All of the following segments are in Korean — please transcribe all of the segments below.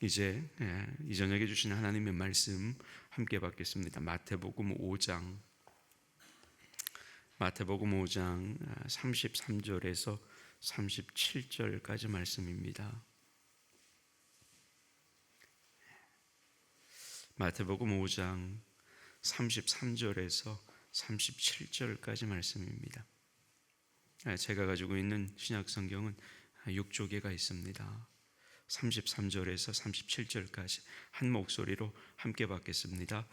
이제 이 저녁에 주신 하나님의 말씀 함께 받겠습니다. 마태복음 5장 33절에서 37절까지 말씀입니다. 마태복음 5장 33절에서 37절까지 말씀입니다. 제가 가지고 있는 신약 성경은 6조개가 있습니다. 33절에서 37절까지 한 목소리로 함께 받겠습니다.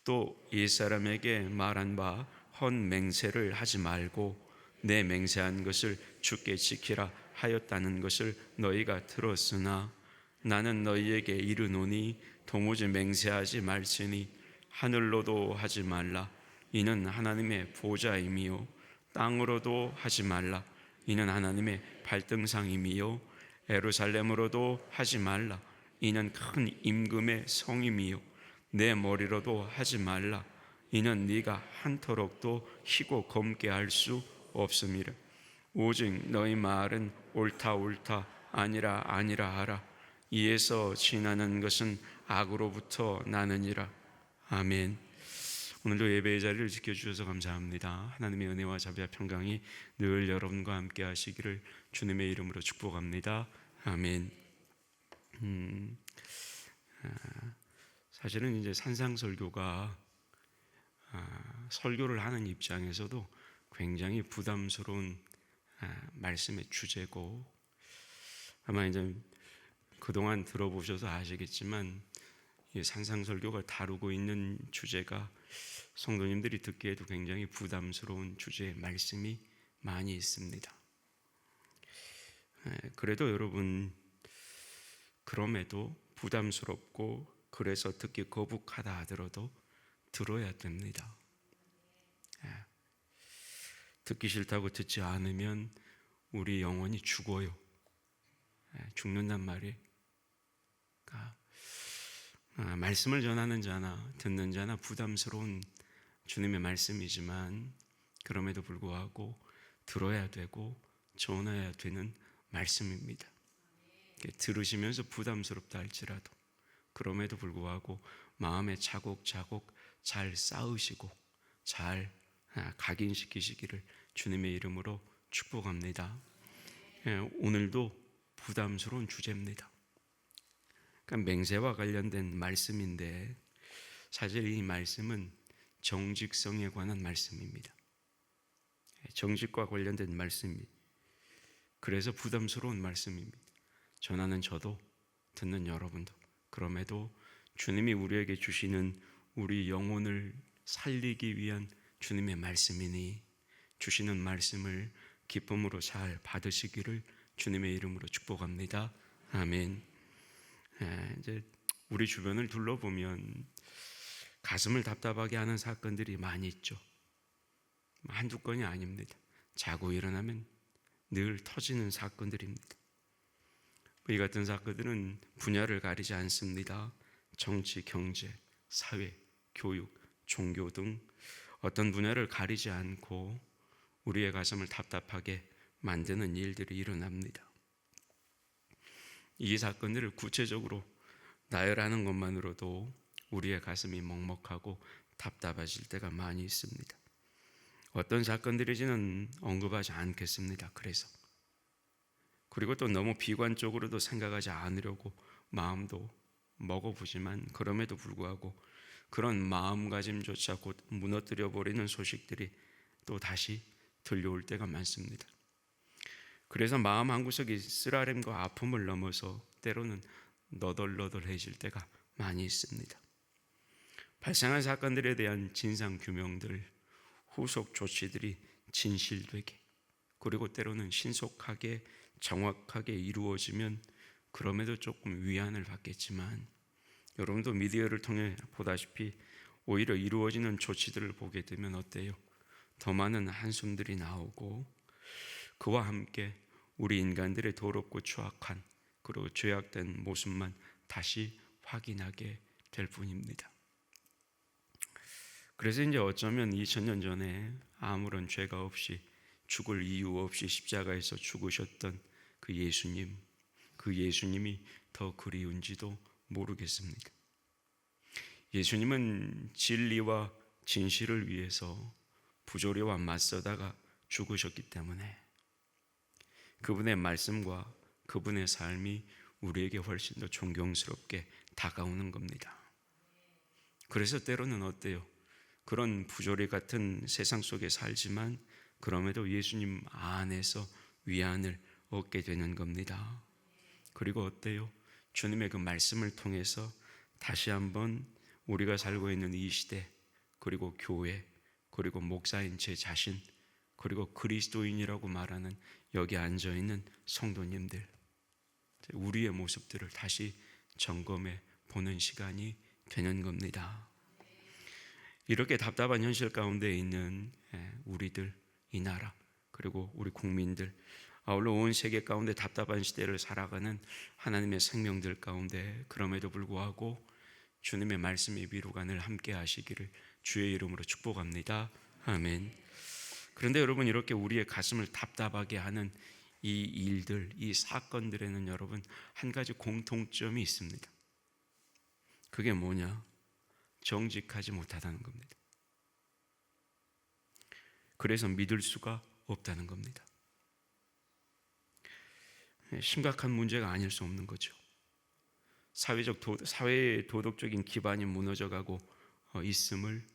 또 옛사람에게 말한 바 헌 맹세를 하지 말고 내 맹세한 것을 주께 지키라 하였다는 것을 너희가 들었으나 나는 너희에게 이르노니 도무지 맹세하지 말지니 하늘로도 하지 말라 이는 하나님의 보좌임이요 땅으로도 하지 말라 이는 하나님의 발등상임이요 예루살렘으로도 하지 말라 이는 큰 임금의 성임이요 내 머리로도 하지 말라 이는 네가 한터럭도 희고 검게 할 수 없음이라 오직 너희 말은 옳다 옳다 아니라 아니라 하라 이에서 지나는 것은 악으로부터 나느니라. 아멘. 오늘도 예배의 자리를 지켜주셔서 감사합니다. 하나님의 은혜와 자비와 평강이 늘 여러분과 함께 하시기를 주님의 이름으로 축복합니다. 아멘. 사실은 이제 산상설교가 설교를 하는 입장에서도 굉장히 부담스러운 말씀의 주제고, 아마 이제 그동안 들어보셔서 아시겠지만 이 산상설교가 다루고 있는 주제가 성도님들이 듣기에도 굉장히 부담스러운 주제의 말씀이 많이 있습니다. 그래도 여러분, 그럼에도 부담스럽고 그래서 듣기 거북하다 하더라도 들어야 됩니다. 듣기 싫다고 듣지 않으면 우리 영혼이 죽어요. 죽는단 말이에요. 말씀을 전하는 자나 듣는 자나 부담스러운 주님의 말씀이지만 그럼에도 불구하고 들어야 되고 전해야 되는 말씀입니다. 들으시면서 부담스럽다 할지라도 그럼에도 불구하고 마음에 차곡차곡 잘 쌓으시고 잘 각인시키시기를 주님의 이름으로 축복합니다. 오늘도 부담스러운 주제입니다. 그러니까 맹세와 관련된 말씀인데 사실 이 말씀은 정직성에 관한 말씀입니다. 정직과 관련된 말씀입니다. 그래서 부담스러운 말씀입니다. 전하는 저도 듣는 여러분도 그럼에도 주님이 우리에게 주시는 우리 영혼을 살리기 위한 주님의 말씀이니 주시는 말씀을 기쁨으로 잘 받으시기를 주님의 이름으로 축복합니다. 아멘. 이제 우리 주변을 둘러보면 가슴을 답답하게 하는 사건들이 많이 있죠. 한두 건이 아닙니다. 자고 일어나면 늘 터지는 사건들입니다. 이 같은 사건들은 분야를 가리지 않습니다. 정치, 경제, 사회, 교육, 종교 등 어떤 분야를 가리지 않고 우리의 가슴을 답답하게 만드는 일들이 일어납니다. 이 사건들을 구체적으로 나열하는 것만으로도 우리의 가슴이 먹먹하고 답답해질 때가 많이 있습니다. 어떤 사건들인지는 언급하지 않겠습니다. 그리고 또 너무 비관적으로도 생각하지 않으려고 마음도 먹어보지만 그럼에도 불구하고 그런 마음가짐조차 곧 무너뜨려버리는 소식들이 또 다시 들려올 때가 많습니다. 그래서 마음 한구석이 쓰라림과 아픔을 넘어서 때로는 너덜너덜해질 때가 많이 있습니다. 발생한 사건들에 대한 진상규명들, 후속 조치들이 진실되게 그리고 때로는 신속하게 정확하게 이루어지면 그럼에도 조금 위안을 받겠지만 여러분도 미디어를 통해 보다시피 오히려 이루어지는 조치들을 보게 되면 어때요? 더 많은 한숨들이 나오고 그와 함께 우리 인간들의 더럽고 추악한 그리고 죄악된 모습만 다시 확인하게 될 뿐입니다. 그래서 이제 어쩌면 2000년 전에 아무런 죄가 없이 죽을 이유 없이 십자가에서 죽으셨던 그 예수님이 더 그리운지도 모르겠습니다. 예수님은 진리와 진실을 위해서 부조리와 맞서다가 죽으셨기 때문에 그분의 말씀과 그분의 삶이 우리에게 훨씬 더 존경스럽게 다가오는 겁니다. 그래서 때로는 어때요? 그런 부조리 같은 세상 속에 살지만 그럼에도 예수님 안에서 위안을 얻게 되는 겁니다. 그리고 어때요? 주님의 그 말씀을 통해서 다시 한번 우리가 살고 있는 이 시대, 그리고 교회, 그리고 목사인 제 자신, 그리고 그리스도인이라고 말하는 여기 앉아있는 성도님들, 우리의 모습들을 다시 점검해 보는 시간이 되는 겁니다. 이렇게 답답한 현실 가운데 있는 우리들, 이 나라, 그리고 우리 국민들, 아울러 온 세계 가운데 답답한 시대를 살아가는 하나님의 생명들 가운데 그럼에도 불구하고 주님의 말씀이 비루간을 함께 하시기를 주의 이름으로 축복합니다. 아멘. 그런데 여러분, 이렇게 우리의 가슴을 답답하게 하는 이 일들, 이 사건들에는 여러분 한 가지 공통점이 있습니다. 그게 뭐냐? 정직하지 못하다는 겁니다. 그래서 믿을 수가 없다는 겁니다. 심각한 문제가 아닐 수 없는 거죠. 사회의 도덕적인 기반이 무너져가고 있음을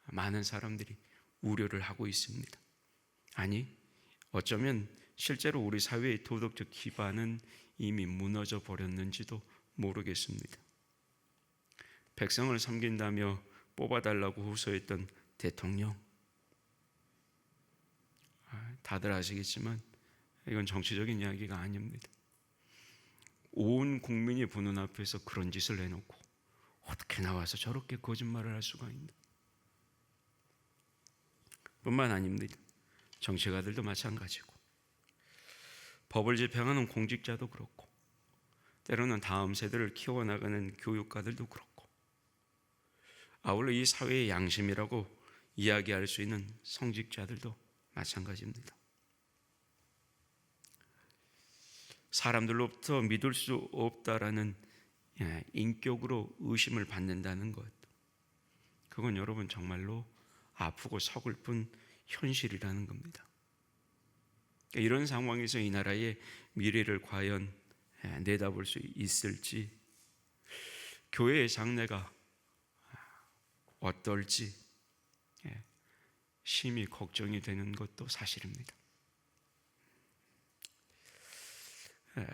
많은 사람들이 우려를 하고 있습니다. 아니, 어쩌면 실제로 우리 사회의 도덕적 기반은 이미 무너져 버렸는지도 모르겠습니다. 백성을 섬긴다며 뽑아달라고 호소했던 대통령, 다들 아시겠지만 이건 정치적인 이야기가 아닙니다. 온 국민이 보는 앞에서 그런 짓을 해놓고 어떻게 나와서 저렇게 거짓말을 할 수가 있나? 뿐만 아닙니다. 정치가들도 마찬가지고, 법을 집행하는 공직자도 그렇고, 때로는 다음 세대를 키워나가는 교육가들도 그렇고, 아울러 이 사회의 양심이라고 이야기할 수 있는 성직자들도 마찬가지입니다. 사람들로부터 믿을 수 없다라는 인격으로 의심을 받는다는 것, 그건 여러분 정말로 아프고 서글픈 현실이라는 겁니다. 이런 상황에서 이 나라의 미래를 과연 내다볼 수 있을지, 교회의 장래가 어떨지 심히 걱정이 되는 것도 사실입니다.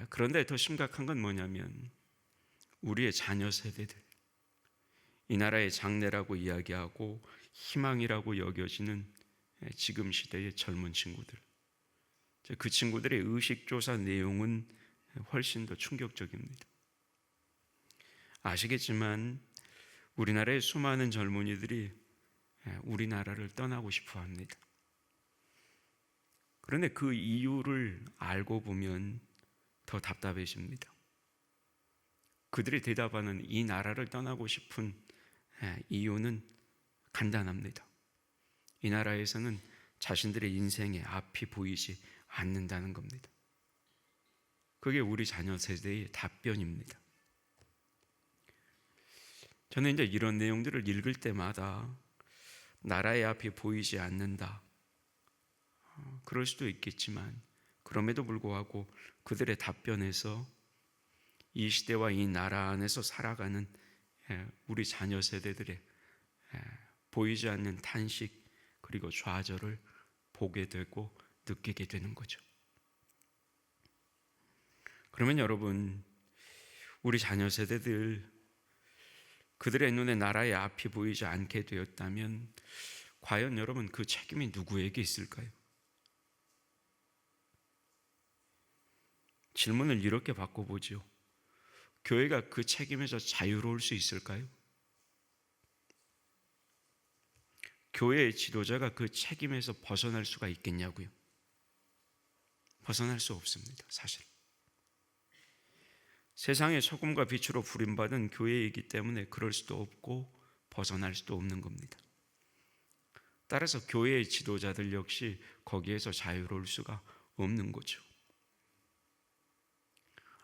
그런데 더 심각한 건 뭐냐면 우리의 자녀 세대들, 이 나라의 장래라고 이야기하고 희망이라고 여겨지는 지금 시대의 젊은 친구들, 그 친구들의 의식조사 내용은 훨씬 더 충격적입니다. 아시겠지만 우리나라의 수많은 젊은이들이 우리나라를 떠나고 싶어 합니다. 그런데 그 이유를 알고 보면 더 답답해집니다. 그들이 대답하는 이 나라를 떠나고 싶은 이유는 간단합니다. 이 나라에서는 자신들의 인생의 앞이 보이지 않는다는 겁니다. 그게 우리 자녀 세대의 답변입니다. 저는 이제 이런 내용들을 읽을 때마다 나라의 앞이 보이지 않는다, 그럴 수도 있겠지만 그럼에도 불구하고 그들의 답변에서 이 시대와 이 나라 안에서 살아가는 우리 자녀 세대들의 보이지 않는 탄식, 그리고 좌절을 보게 되고 느끼게 되는 거죠. 그러면 여러분, 우리 자녀 세대들, 그들의 눈에 나라의 앞이 보이지 않게 되었다면 과연 여러분 그 책임이 누구에게 있을까요? 질문을 이렇게 바꿔보죠. 교회가 그 책임에서 자유로울 수 있을까요? 교회의 지도자가 그 책임에서 벗어날 수가 있겠냐고요? 벗어날 수 없습니다, 사실. 세상의 소금과 빛으로 부림받은 교회이기 때문에 그럴 수도 없고 벗어날 수도 없는 겁니다. 따라서 교회의 지도자들 역시 거기에서 자유로울 수가 없는 거죠.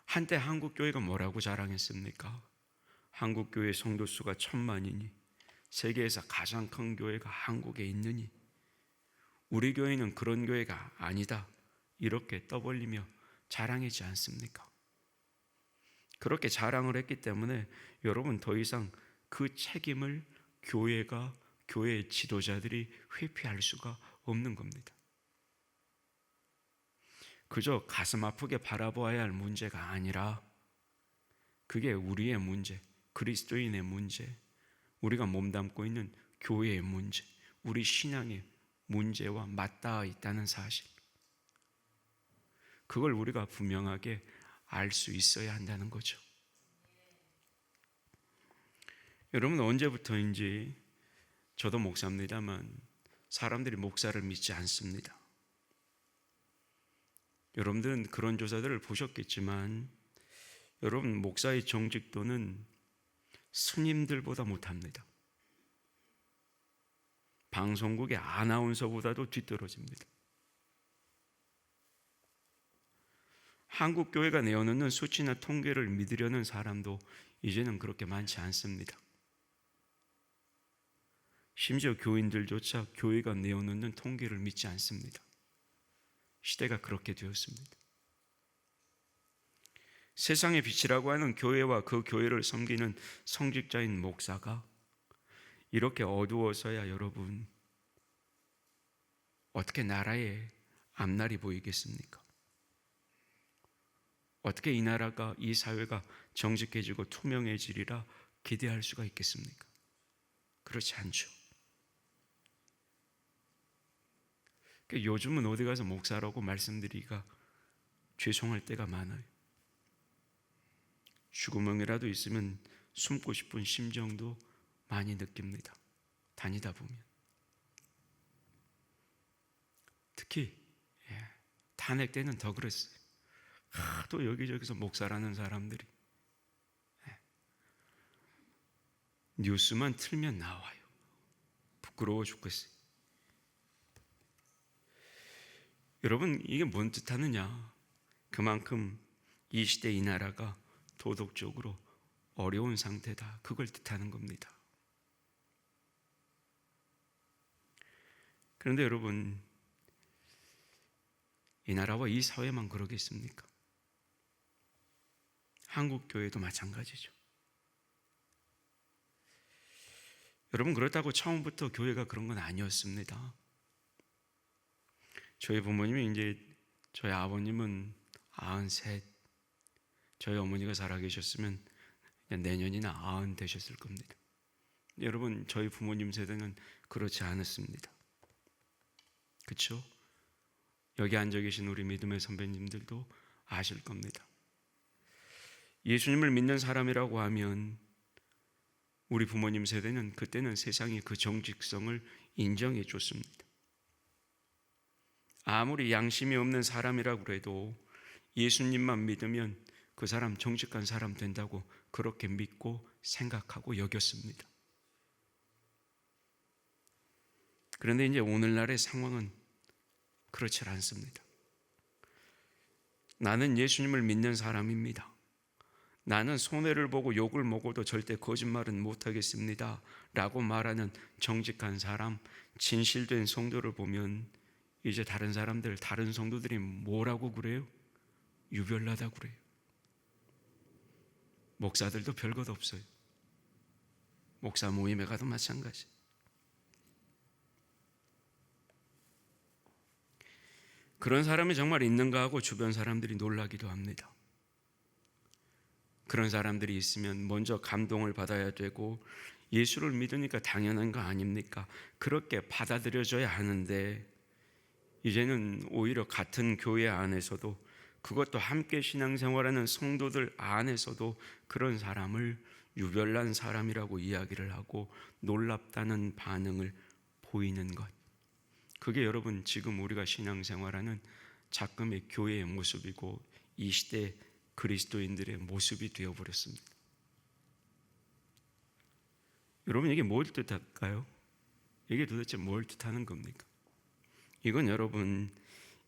한때 한국 교회가 뭐라고 자랑했습니까? 한국 교회 성도 수가 1,000만이니 세계에서 가장 큰 교회가 한국에 있느니 우리 교회는 그런 교회가 아니다, 이렇게 떠벌리며 자랑하지 않습니까? 그렇게 자랑을 했기 때문에 여러분 더 이상 그 책임을 교회가, 교회의 지도자들이 회피할 수가 없는 겁니다. 그저 가슴 아프게 바라보아야 할 문제가 아니라 그게 우리의 문제, 그리스도인의 문제, 우리가 몸담고 있는 교회의 문제, 우리 신앙의 문제와 맞닿아 있다는 사실, 그걸 우리가 분명하게 알 수 있어야 한다는 거죠. 여러분, 언제부터인지 저도 목사입니다만 사람들이 목사를 믿지 않습니다. 여러분들은 그런 조사들을 보셨겠지만 여러분, 목사의 정직도는 스님들보다 못합니다. 방송국의 아나운서보다도 뒤떨어집니다. 한국 교회가 내어놓는 수치나 통계를 믿으려는 사람도 이제는 그렇게 많지 않습니다. 심지어 교인들조차 교회가 내어놓는 통계를 믿지 않습니다. 시대가 그렇게 되었습니다. 세상의 빛이라고 하는 교회와 그 교회를 섬기는 성직자인 목사가 이렇게 어두워서야 여러분 어떻게 나라의 앞날이 보이겠습니까? 어떻게 이 나라가, 이 사회가 정직해지고 투명해지리라 기대할 수가 있겠습니까? 그렇지 않죠. 요즘은 어디 가서 목사라고 말씀드리기가 죄송할 때가 많아요. 죽음이라도 있으면 숨고 싶은 심정도 많이 느낍니다. 다니다 보면. 특히 탄핵 때는 더 그랬어요. 또 여기저기서 목사라는 사람들이 뉴스만 틀면 나와요. 부끄러워 죽겠어요. 여러분, 이게 뭔 뜻하느냐? 그만큼 이 시대 이 나라가 도덕적으로 어려운 상태다, 그걸 뜻하는 겁니다. 그런데 여러분, 이 나라와 이 사회만 그러겠습니까? 한국 교회도 마찬가지죠. 여러분, 그렇다고 처음부터 교회가 그런 건 아니었습니다. 저희 부모님이 이제 저희 아버님은 93, 저희 어머니가 살아계셨으면 내년이나 90 되셨을 겁니다. 여러분, 저희 부모님 세대는 그렇지 않았습니다. 그렇죠? 여기 앉아 계신 우리 믿음의 선배님들도 아실 겁니다. 예수님을 믿는 사람이라고 하면 우리 부모님 세대는 그때는 세상이 그 정직성을 인정해 줬습니다. 아무리 양심이 없는 사람이라고 해도 예수님만 믿으면 그 사람 정직한 사람 된다고 그렇게 믿고 생각하고 여겼습니다. 그런데 이제 오늘날의 상황은 그렇지 않습니다. 나는 예수님을 믿는 사람입니다. 나는 손해를 보고 욕을 먹어도 절대 거짓말은 못하겠습니다 라고 말하는 정직한 사람, 진실된 성도를 보면 이제 다른 사람들, 다른 성도들이 뭐라고 그래요? 유별나다고 그래요. 목사들도 별것 없어요. 목사 모임에 가도 마찬가지. 그런 사람이 정말 있는가 하고 주변 사람들이 놀라기도 합니다. 그런 사람들이 있으면 먼저 감동을 받아야 되고 예수를 믿으니까 당연한 거 아닙니까? 그렇게 받아들여져야 하는데 이제는 오히려 같은 교회 안에서도, 그것도 함께 신앙생활하는 성도들 안에서도 그런 사람을 유별난 사람이라고 이야기를 하고 놀랍다는 반응을 보이는 것, 그게 여러분 지금 우리가 신앙생활하는 작금의 교회의 모습이고 이 시대 그리스도인들의 모습이 되어버렸습니다. 여러분, 이게 뭘 뜻할까요? 이게 도대체 뭘 뜻하는 겁니까? 이건 여러분,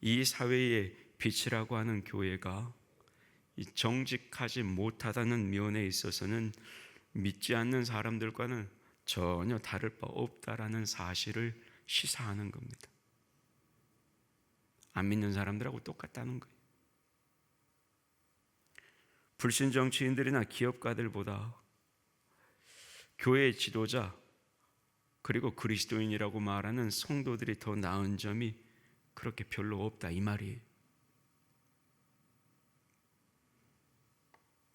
이 사회의 빛이라고 하는 교회가 정직하지 못하다는 면에 있어서는 믿지 않는 사람들과는 전혀 다를 바 없다라는 사실을 시사하는 겁니다. 안 믿는 사람들하고 똑같다는 거예요. 불신 정치인들이나 기업가들보다 교회의 지도자 그리고 그리스도인이라고 말하는 성도들이 더 나은 점이 그렇게 별로 없다 이 말이에요.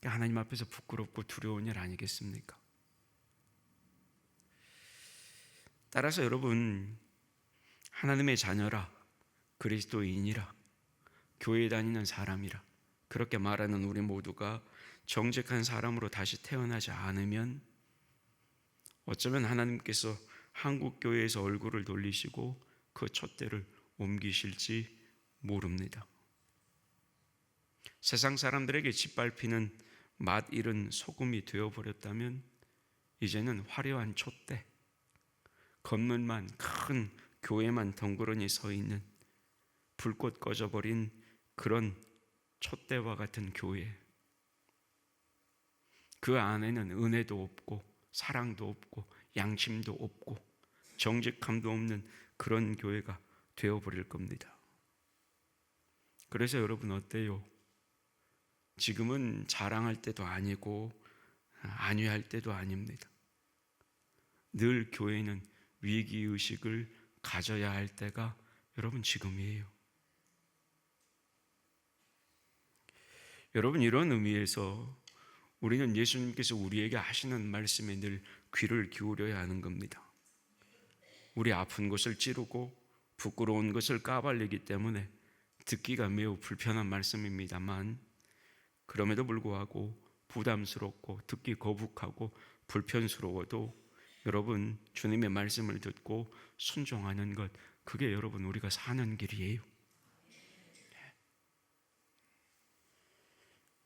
하나님 앞에서 부끄럽고 두려운 일 아니겠습니까? 따라서 여러분, 하나님의 자녀라, 그리스도인이라, 교회 다니는 사람이라 그렇게 말하는 우리 모두가 정직한 사람으로 다시 태어나지 않으면 어쩌면 하나님께서 한국 교회에서 얼굴을 돌리시고 그 촛대를 옮기실지 모릅니다. 세상 사람들에게 짓밟히는 맛 잃은 소금이 되어버렸다면 이제는 화려한 촛대, 건물만 큰 교회만 덩그러니 서 있는 불꽃 꺼져버린 그런 촛대와 같은 교회, 그 안에는 은혜도 없고 사랑도 없고 양심도 없고 정직함도 없는 그런 교회가 되어버릴 겁니다. 그래서 여러분 어때요? 지금은 자랑할 때도 아니고 안위할 때도 아닙니다. 늘 교회는 위기의식을 가져야 할 때가 여러분 지금이에요. 여러분, 이런 의미에서 우리는 예수님께서 우리에게 하시는 말씀에 늘 귀를 기울여야 하는 겁니다. 우리 아픈 것을 찌르고 부끄러운 것을 까발리기 때문에 듣기가 매우 불편한 말씀입니다만, 그럼에도 불구하고 부담스럽고 듣기 거북하고 불편스러워도 여러분 주님의 말씀을 듣고 순종하는 것, 그게 여러분 우리가 사는 길이에요.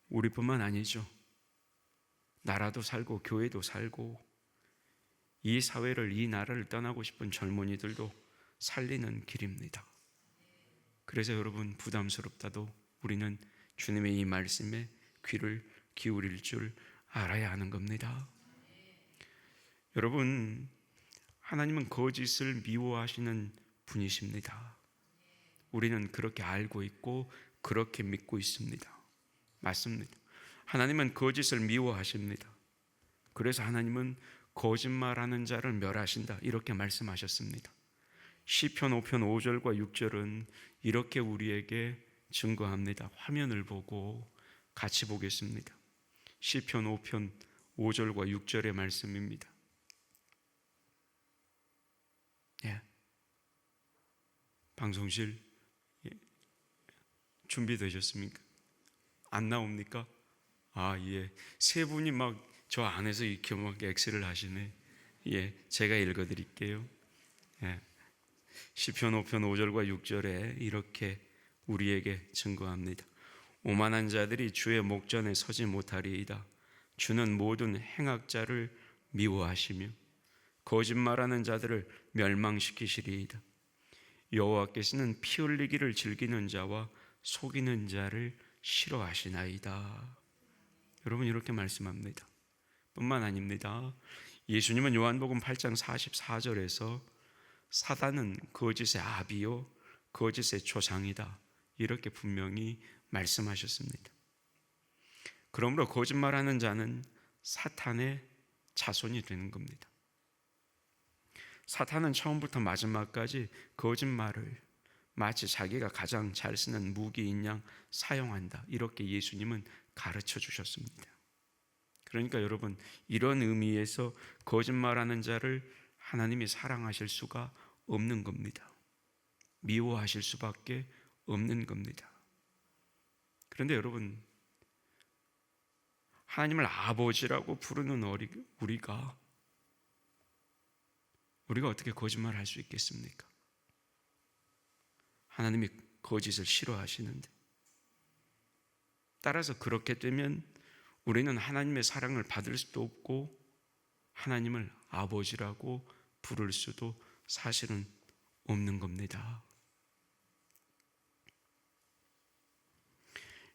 우리뿐만 아니죠. 나라도 살고 교회도 살고 이 사회를, 이 나라를 떠나고 싶은 젊은이들도 살리는 길입니다. 그래서 여러분 부담스럽다도 우리는 주님의 이 말씀에 귀를 기울일 줄 알아야 하는 겁니다. 여러분, 하나님은 거짓을 미워하시는 분이십니다. 우리는 그렇게 알고 있고 그렇게 믿고 있습니다. 맞습니다. 하나님은 거짓을 미워하십니다. 그래서 하나님은 거짓말하는 자를 멸하신다 이렇게 말씀하셨습니다. 시편 5편 5절과 6절은 이렇게 우리에게 증거합니다. 화면을 보고 같이 보겠습니다. 시편 5편 5절과 6절의 말씀입니다. 방송실 준비되셨습니까? 안 나옵니까? 예. 세 분이 막 저 안에서 이렇게 막 엑셀을 하시네. 제가 읽어드릴게요. 시편 5편 5절과 6절에 이렇게 우리에게 증거합니다. 오만한 자들이 주의 목전에 서지 못하리이다. 주는 모든 행악자를 미워하시며 거짓말하는 자들을 멸망시키시리이다. 여호와께서는 피 흘리기를 즐기는 자와 속이는 자를 싫어하시나이다. 여러분 이렇게 말씀합니다. 뿐만 아닙니다. 예수님은 요한복음 8장 44절에서 사단은 거짓의 아비요 거짓의 조상이다 이렇게 분명히 말씀하셨습니다. 그러므로 거짓말하는 자는 사탄의 자손이 되는 겁니다. 사탄은 처음부터 마지막까지 거짓말을 마치 자기가 가장 잘 쓰는 무기인 양 사용한다 이렇게 예수님은 가르쳐 주셨습니다. 그러니까 여러분 이런 의미에서 거짓말하는 자를 하나님이 사랑하실 수가 없는 겁니다. 미워하실 수밖에 없는 겁니다. 그런데 여러분 하나님을 아버지라고 부르는 우리가 어떻게 거짓말을 할 수 있겠습니까? 하나님이 거짓을 싫어하시는데. 따라서 그렇게 되면 우리는 하나님의 사랑을 받을 수도 없고 하나님을 아버지라고 부를 수도 사실은 없는 겁니다.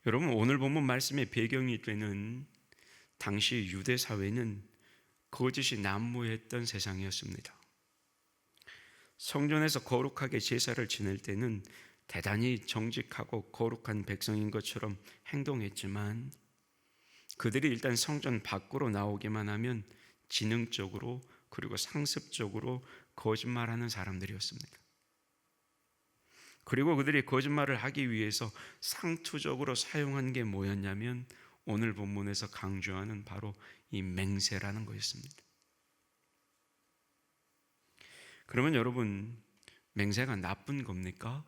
여러분 오늘 본문 말씀의 배경이 되는 당시 유대 사회는 거짓이 난무했던 세상이었습니다. 성전에서 거룩하게 제사를 지낼 때는 대단히 정직하고 거룩한 백성인 것처럼 행동했지만 그들이 일단 성전 밖으로 나오기만 하면 지능적으로 그리고 상습적으로 거짓말하는 사람들이었습니다. 그리고 그들이 거짓말을 하기 위해서 상투적으로 사용한 게 뭐였냐면 오늘 본문에서 강조하는 바로 이 맹세라는 거였습니다. 그러면 여러분, 맹세가 나쁜 겁니까?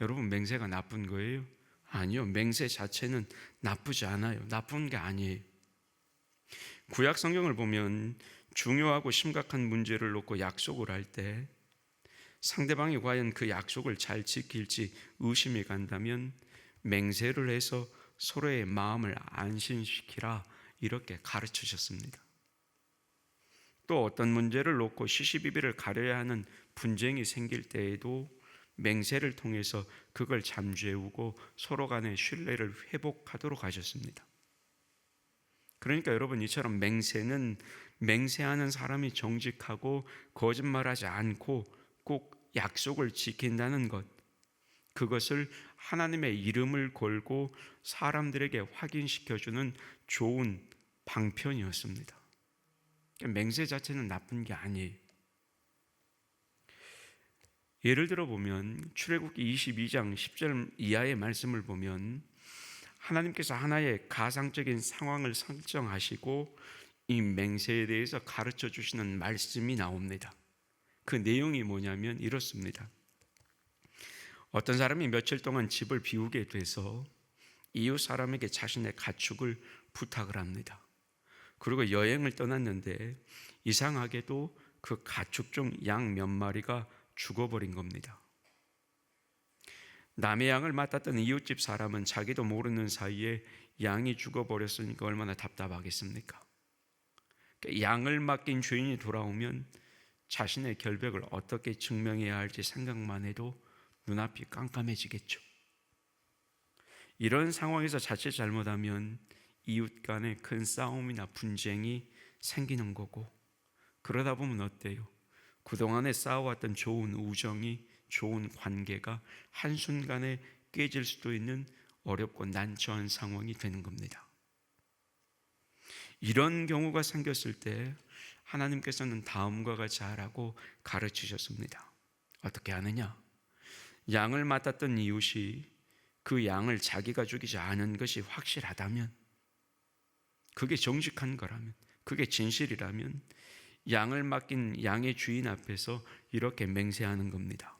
여러분, 맹세가 나쁜 거예요? 아니요. 맹세 자체는 나쁘지 않아요. 나쁜 게 아니에요. 구약 성경을 보면 중요하고 심각한 문제를 놓고 약속을 할 때 상대방이 과연 그 약속을 잘 지킬지 의심이 간다면 맹세를 해서 서로의 마음을 안심시키라 이렇게 가르치셨습니다. 또 어떤 문제를 놓고 시시비비를 가려야 하는 분쟁이 생길 때에도 맹세를 통해서 그걸 잠재우고 서로 간의 신뢰를 회복하도록 하셨습니다. 그러니까 여러분, 이처럼 맹세는 맹세하는 사람이 정직하고 거짓말하지 않고 꼭 약속을 지킨다는 것, 그것을 하나님의 이름을 걸고 사람들에게 확인시켜주는 좋은 방편이었습니다. 맹세 자체는 나쁜 게 아니에요. 예를 들어 보면 출애굽기 22장 10절 이하의 말씀을 보면 하나님께서 하나의 가상적인 상황을 설정하시고 이 맹세에 대해서 가르쳐 주시는 말씀이 나옵니다. 그 내용이 뭐냐면 이렇습니다. 어떤 사람이 며칠 동안 집을 비우게 돼서 이웃 사람에게 자신의 가축을 부탁을 합니다. 그리고 여행을 떠났는데 이상하게도 그 가축 중 양 몇 마리가 죽어버린 겁니다. 남의 양을 맡았던 이웃집 사람은 자기도 모르는 사이에 양이 죽어버렸으니까 얼마나 답답하겠습니까? 양을 맡긴 주인이 돌아오면 자신의 결백을 어떻게 증명해야 할지 생각만 해도 눈앞이 깜깜해지겠죠. 이런 상황에서 자칫 잘못하면 이웃 간에 큰 싸움이나 분쟁이 생기는 거고, 그러다 보면 어때요? 그동안에 쌓아왔던 좋은 우정이, 좋은 관계가 한순간에 깨질 수도 있는 어렵고 난처한 상황이 되는 겁니다. 이런 경우가 생겼을 때 하나님께서는 다음과 같이 하라고 가르치셨습니다. 어떻게 하느냐? 양을 맡았던 이웃이 그 양을 자기가 죽이지 않은 것이 확실하다면, 그게 정직한 거라면, 그게 진실이라면 양을 맡긴 양의 주인 앞에서 이렇게 맹세하는 겁니다.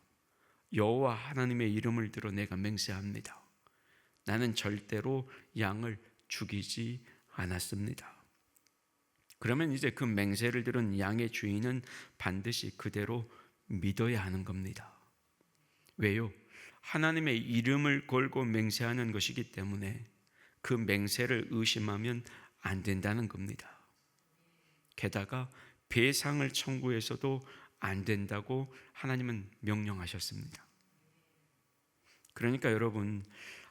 여호와 하나님의 이름을 들어 내가 맹세합니다. 나는 절대로 양을 죽이지 않았습니다. 그러면 이제 그 맹세를 들은 양의 주인은 반드시 그대로 믿어야 하는 겁니다. 왜요? 하나님의 이름을 걸고 맹세하는 것이기 때문에 그 맹세를 의심하면 안 된다는 겁니다. 게다가 배상을 청구해서도 안 된다고 하나님은 명령하셨습니다. 그러니까 여러분,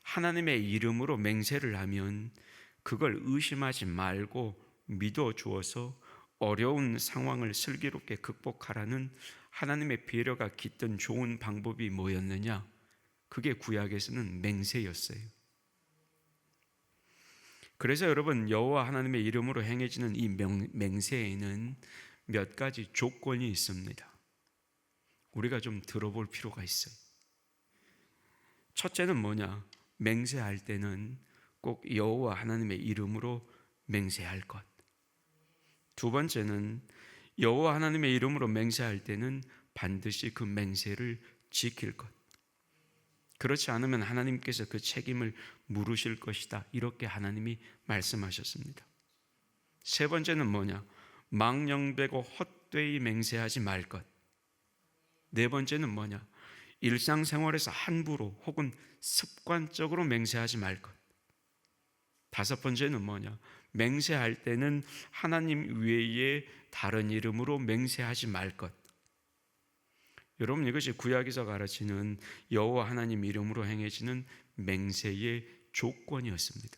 하나님의 이름으로 맹세를 하면 그걸 의심하지 말고 믿어 주어서 어려운 상황을 슬기롭게 극복하라는 하나님의 배려가 깃든 좋은 방법이 뭐였느냐? 그게 구약에서는 맹세였어요. 그래서 여러분, 여호와 하나님의 이름으로 행해지는 이 맹세에는 몇 가지 조건이 있습니다. 우리가 좀 들어볼 필요가 있어요. 첫째는 뭐냐? 맹세할 때는 꼭 여호와 하나님의 이름으로 맹세할 것. 두 번째는 여호와 하나님의 이름으로 맹세할 때는 반드시 그 맹세를 지킬 것. 그렇지 않으면 하나님께서 그 책임을 물으실 것이다, 이렇게 하나님이 말씀하셨습니다. 세 번째는 뭐냐? 망령되고 헛되이 맹세하지 말 것. 네 번째는 뭐냐? 일상생활에서 함부로 혹은 습관적으로 맹세하지 말 것. 다섯 번째는 뭐냐? 맹세할 때는 하나님 외에 다른 이름으로 맹세하지 말 것. 여러분, 이것이 구약에서 가르치는 여호와 하나님 이름으로 행해지는 맹세의 조건이었습니다.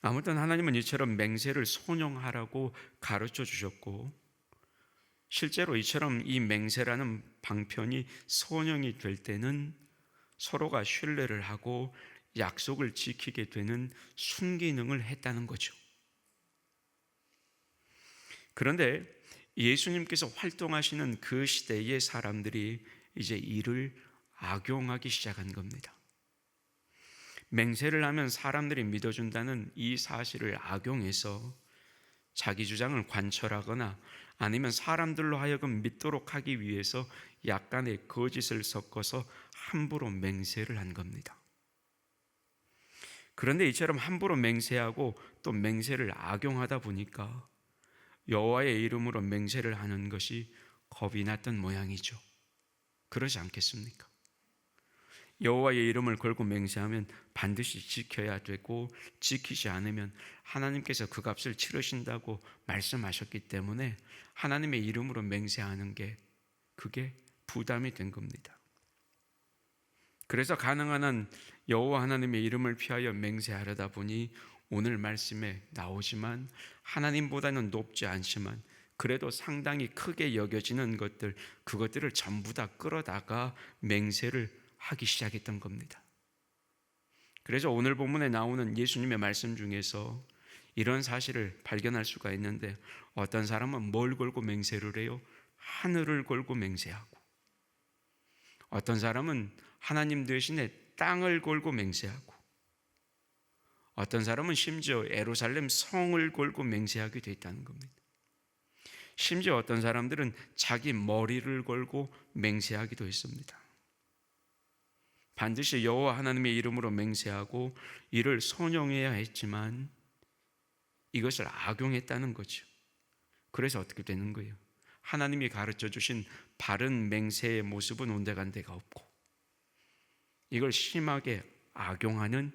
아무튼 하나님은 이처럼 맹세를 순종하라고 가르쳐 주셨고, 실제로 이처럼 이 맹세라는 방편이 선용이 될 때는 서로가 신뢰를 하고 약속을 지키게 되는 순기능을 했다는 거죠. 그런데 예수님께서 활동하시는 그 시대의 사람들이 이제 이를 악용하기 시작한 겁니다. 맹세를 하면 사람들이 믿어준다는 이 사실을 악용해서 자기 주장을 관철하거나 아니면 사람들로 하여금 믿도록 하기 위해서 약간의 거짓을 섞어서 함부로 맹세를 한 겁니다. 그런데 이처럼 함부로 맹세하고 또 맹세를 악용하다 보니까 여호와의 이름으로 맹세를 하는 것이 겁이 났던 모양이죠. 그러지 않겠습니까? 여호와의 이름을 걸고 맹세하면 반드시 지켜야 되고, 지키지 않으면 하나님께서 그 값을 치르신다고 말씀하셨기 때문에 하나님의 이름으로 맹세하는 게 그게 부담이 된 겁니다. 그래서 가능한 한 여호와 하나님의 이름을 피하여 맹세하려다 보니 오늘 말씀에 나오지만 하나님보다는 높지 않지만 그래도 상당히 크게 여겨지는 것들, 그것들을 전부 다 끌어다가 맹세를 하기 시작했던 겁니다. 그래서 오늘 본문에 나오는 예수님의 말씀 중에서 이런 사실을 발견할 수가 있는데, 어떤 사람은 뭘 걸고 맹세를 해요? 하늘을 걸고 맹세하고, 어떤 사람은 하나님 대신에 땅을 걸고 맹세하고, 어떤 사람은 심지어 예루살렘 성을 걸고 맹세하게 돼 있다는 겁니다. 심지어 어떤 사람들은 자기 머리를 걸고 맹세하기도 했습니다. 반드시 여호와 하나님의 이름으로 맹세하고 이를 선용해야 했지만 이것을 악용했다는 거죠. 그래서 어떻게 되는 거예요? 하나님이 가르쳐 주신 바른 맹세의 모습은 온데간데가 없고, 이걸 심하게 악용하는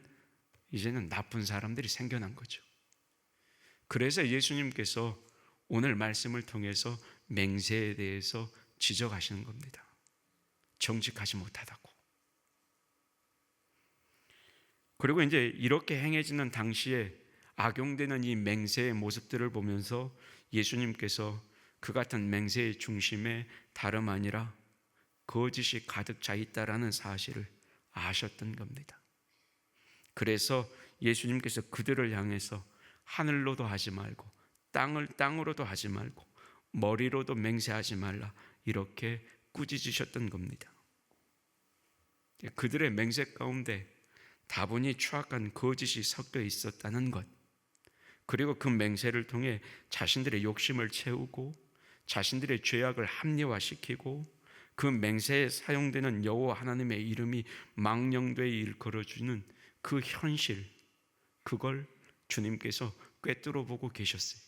이제는 나쁜 사람들이 생겨난 거죠. 그래서 예수님께서 오늘 말씀을 통해서 맹세에 대해서 지적하시는 겁니다. 정직하지 못하다고. 그리고 이제 이렇게 행해지는 당시에 악용되는 이 맹세의 모습들을 보면서 예수님께서 그 같은 맹세의 중심에 다름 아니라 거짓이 가득 차 있다라는 사실을 아셨던 겁니다. 그래서 예수님께서 그들을 향해서 하늘로도 하지 말고 땅을 땅으로도 하지 말고 머리로도 맹세하지 말라, 이렇게 꾸짖으셨던 겁니다. 그들의 맹세 가운데 다분히 추악한 거짓이 섞여 있었다는 것, 그리고 그 맹세를 통해 자신들의 욕심을 채우고 자신들의 죄악을 합리화시키고 그 맹세에 사용되는 여호와 하나님의 이름이 망령되이 일컬어주는 그 현실, 그걸 주님께서 꿰뚫어 보고 계셨어요.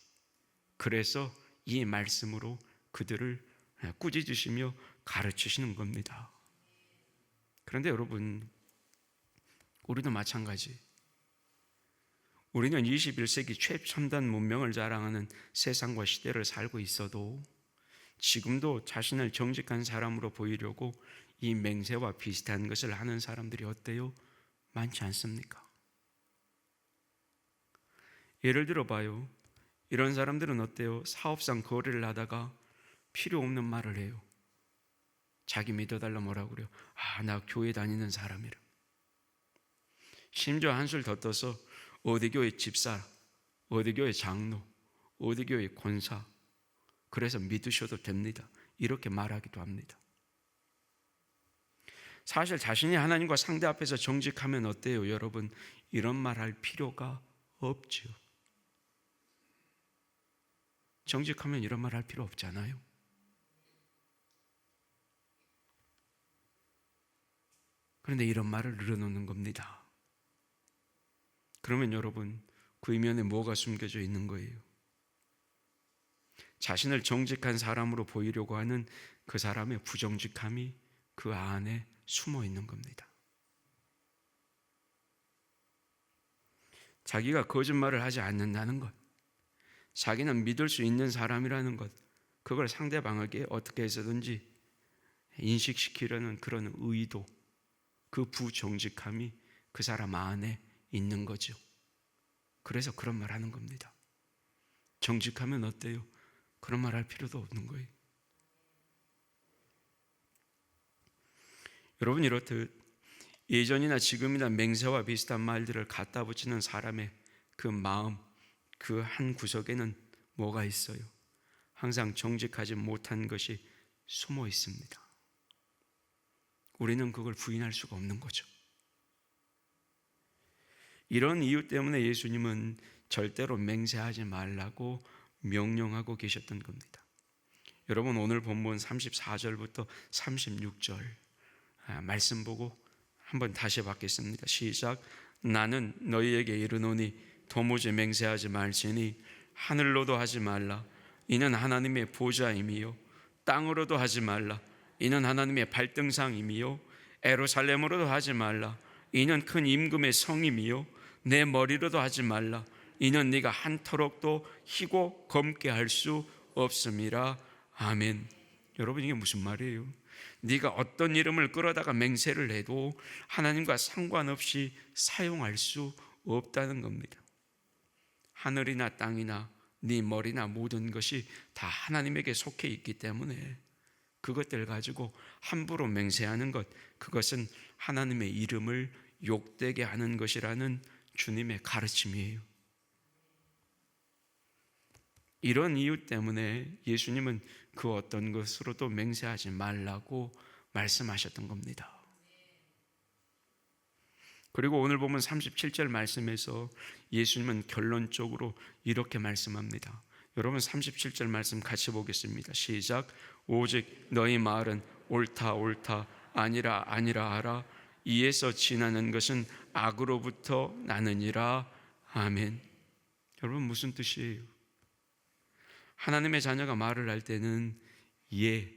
그래서 이 말씀으로 그들을 꾸짖으시며 가르치시는 겁니다. 그런데 여러분, 우리도 마찬가지. 우리는 21세기 최첨단 문명을 자랑하는 세상과 시대를 살고 있어도 지금도 자신을 정직한 사람으로 보이려고 이 맹세와 비슷한 것을 하는 사람들이 어때요? 많지 않습니까? 예를 들어 봐요. 이런 사람들은 어때요? 사업상 거래를 하다가 필요 없는 말을 해요. 자기 믿어달라 뭐라고 그래요? 나 교회 다니는 사람이라. 심지어 한술 더 떠서 어디 교회 집사, 어디 교회 장로, 어디 교회 권사, 그래서 믿으셔도 됩니다, 이렇게 말하기도 합니다. 사실 자신이 하나님과 상대 앞에서 정직하면 어때요? 여러분, 이런 말 할 필요가 없죠. 정직하면 이런 말 할 필요 없잖아요. 그런데 이런 말을 늘어놓는 겁니다. 그러면 여러분, 그 이면에 뭐가 숨겨져 있는 거예요? 자신을 정직한 사람으로 보이려고 하는 그 사람의 부정직함이 그 안에 숨어 있는 겁니다. 자기가 거짓말을 하지 않는다는 것, 자기는 믿을 수 있는 사람이라는 것, 그걸 상대방에게 어떻게 해서든지 인식시키려는 그런 의도, 그 부정직함이 그 사람 안에 있는 거죠. 그래서 그런 말 하는 겁니다. 정직하면 어때요? 그런 말 할 필요도 없는 거예요. 여러분, 이렇듯 예전이나 지금이나 맹세와 비슷한 말들을 갖다 붙이는 사람의 그 마음, 그 한 구석에는 뭐가 있어요? 항상 정직하지 못한 것이 숨어 있습니다. 우리는 그걸 부인할 수가 없는 거죠. 이런 이유 때문에 예수님은 절대로 맹세하지 말라고 명령하고 계셨던 겁니다. 여러분, 오늘 본문 34절부터 36절 말씀 보고 한번 다시 받겠습니다. 시작. 나는 너희에게 이르노니 도무지 맹세하지 말지니 하늘로도 하지 말라. 이는 하나님의 보좌임이요. 땅으로도 하지 말라. 이는 하나님의 발등상임이요. 예루살렘으로도 하지 말라. 이는 큰 임금의 성임이요. 내 머리로도 하지 말라. 이는 네가 한터럭도 희고 검게 할 수 없음이라. 아멘. 여러분, 이게 무슨 말이에요? 네가 어떤 이름을 끌어다가 맹세를 해도 하나님과 상관없이 사용할 수 없다는 겁니다. 하늘이나 땅이나 네 머리나 모든 것이 다 하나님에게 속해 있기 때문에 그것들 가지고 함부로 맹세하는 것, 그것은 하나님의 이름을 욕되게 하는 것이라는 주님의 가르침이에요. 이런 이유 때문에 예수님은 그 어떤 것으로도 맹세하지 말라고 말씀하셨던 겁니다. 그리고 오늘 보면 37절 말씀에서 예수님은 결론적으로 이렇게 말씀합니다. 여러분, 37절 말씀 같이 보겠습니다. 시작. 오직 너희 말은 옳다 옳다 아니라 아니라 하라. 이에서 지나는 것은 악으로부터 나느니라. 아멘. 여러분, 무슨 뜻이에요? 하나님의 자녀가 말을 할 때는 예,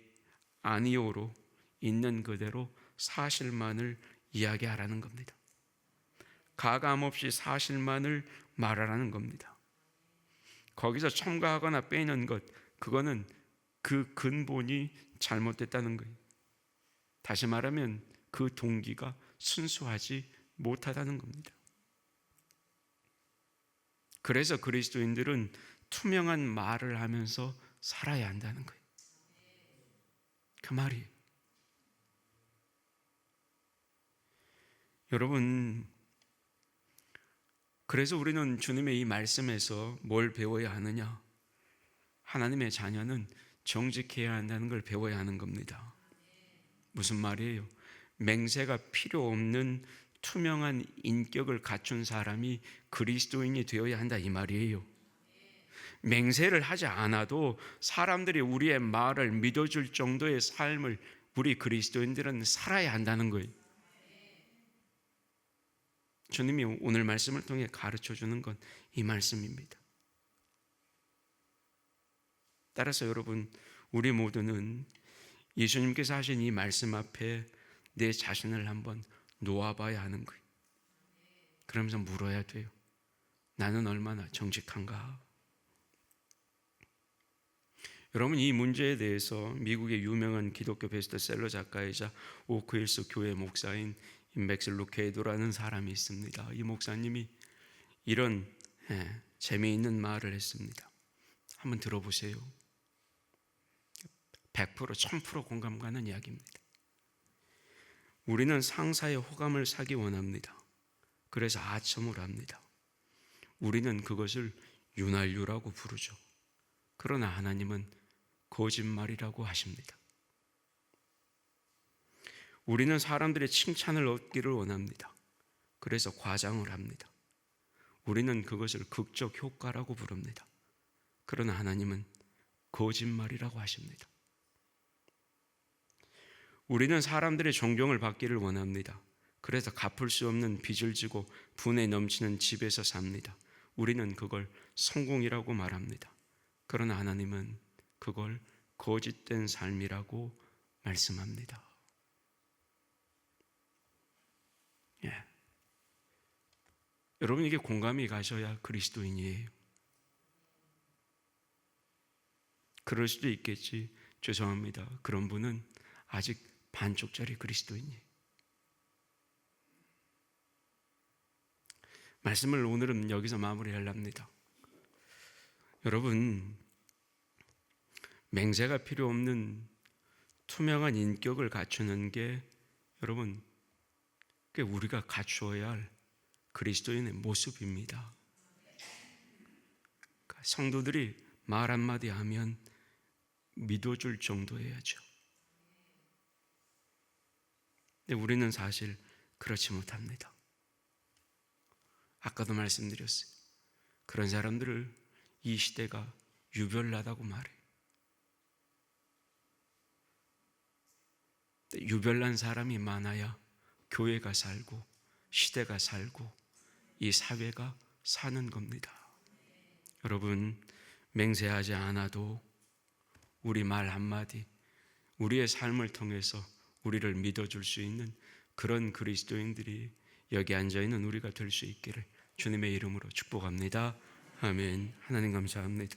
아니오로 있는 그대로 사실만을 이야기하라는 겁니다. 가감 없이 사실만을 말하라는 겁니다. 거기서 첨가하거나 빼는 것, 그거는 그 근본이 잘못됐다는 거예요. 다시 말하면 그 동기가 순수하지 못하다는 겁니다. 그래서 그리스도인들은 투명한 말을 하면서 살아야 한다는 거예요. 그 말이에요. 여러분, 그래서 우리는 주님의 이 말씀에서 뭘 배워야 하느냐? 하나님의 자녀는 정직해야 한다는 걸 배워야 하는 겁니다. 무슨 말이에요? 맹세가 필요 없는 투명한 인격을 갖춘 사람이 그리스도인이 되어야 한다, 이 말이에요. 맹세를 하지 않아도 사람들이 우리의 말을 믿어줄 정도의 삶을 우리 그리스도인들은 살아야 한다는 거예요. 주님이 오늘 말씀을 통해 가르쳐 주는 건 이 말씀입니다. 따라서 여러분, 우리 모두는 예수님께서 하신 이 말씀 앞에 내 자신을 한번 놓아봐야 하는 거예요. 그러면서 물어야 돼요. 나는 얼마나 정직한가? 여러분, 이 문제에 대해서 미국의 유명한 기독교 베스트셀러 작가이자 오크힐스 교회 목사인 맥스 루케이도라는 사람이 있습니다. 이 목사님이 이런 재미있는 말을 했습니다. 한번 들어보세요. 100%, 1000% 공감 가는 이야기입니다. 우리는 상사의 호감을 사기 원합니다. 그래서 아첨을 합니다. 우리는 그것을 윤활유라고 부르죠. 그러나 하나님은 거짓말이라고 하십니다. 우리는 사람들의 칭찬을 얻기를 원합니다. 그래서 과장을 합니다. 우리는 그것을 극적 효과라고 부릅니다. 그러나 하나님은 거짓말이라고 하십니다. 우리는 사람들의 존경을 받기를 원합니다. 그래서 갚을 수 없는 빚을 지고 분에 넘치는 집에서 삽니다. 우리는 그걸 성공이라고 말합니다. 그러나 하나님은 그걸 거짓된 삶이라고 말씀합니다. 여러분, 이게 공감이 가셔야 그리스도인이에요. 그럴 수도 있겠지. 죄송합니다. 그런 분은 아직 반쪽짜리 그리스도인이에요. 말씀을 오늘은 여기서 마무리하렵니다. 여러분, 맹세가 필요 없는 투명한 인격을 갖추는 게 여러분, 그게 우리가 갖추어야 할 그리스도인의 모습입니다. 그러니까 성도들이 말 한마디 하면 믿어줄 정도여야죠. 근데 우리는 사실 그렇지 못합니다. 아까도 말씀드렸어요. 그런 사람들을 이 시대가 유별나다고 말해요. 유별난 사람이 많아야 교회가 살고 시대가 살고 이 사회가 사는 겁니다. 여러분, 맹세하지 않아도 우리 말 한마디, 우리의 삶을 통해서 우리를 믿어줄 수 있는 그런 그리스도인들이 여기 앉아있는 우리가 될 수 있기를 주님의 이름으로 축복합니다. 아멘. 하나님 감사합니다.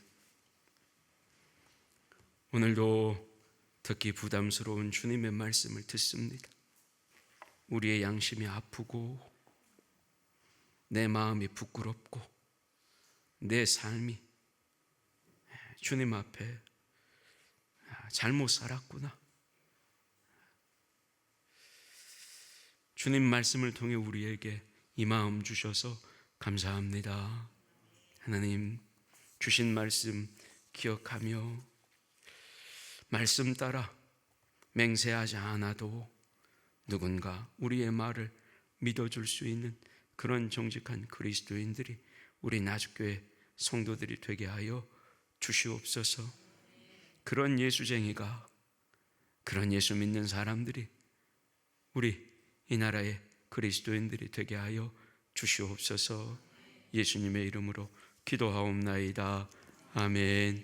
오늘도 듣기 부담스러운 주님의 말씀을 듣습니다. 우리의 양심이 아프고 내 마음이 부끄럽고 내 삶이 주님 앞에 잘못 살았구나. 주님 말씀을 통해 우리에게 이 마음 주셔서 감사합니다. 하나님, 주신 말씀 기억하며 말씀 따라 맹세하지 않아도 누군가 우리의 말을 믿어줄 수 있는 그런 정직한 그리스도인들이 우리 나주교회 성도들이 되게 하여 주시옵소서. 그런 예수쟁이가, 그런 예수 믿는 사람들이 우리 이 나라의 그리스도인들이 되게 하여 주시옵소서. 예수님의 이름으로 기도하옵나이다. 아멘.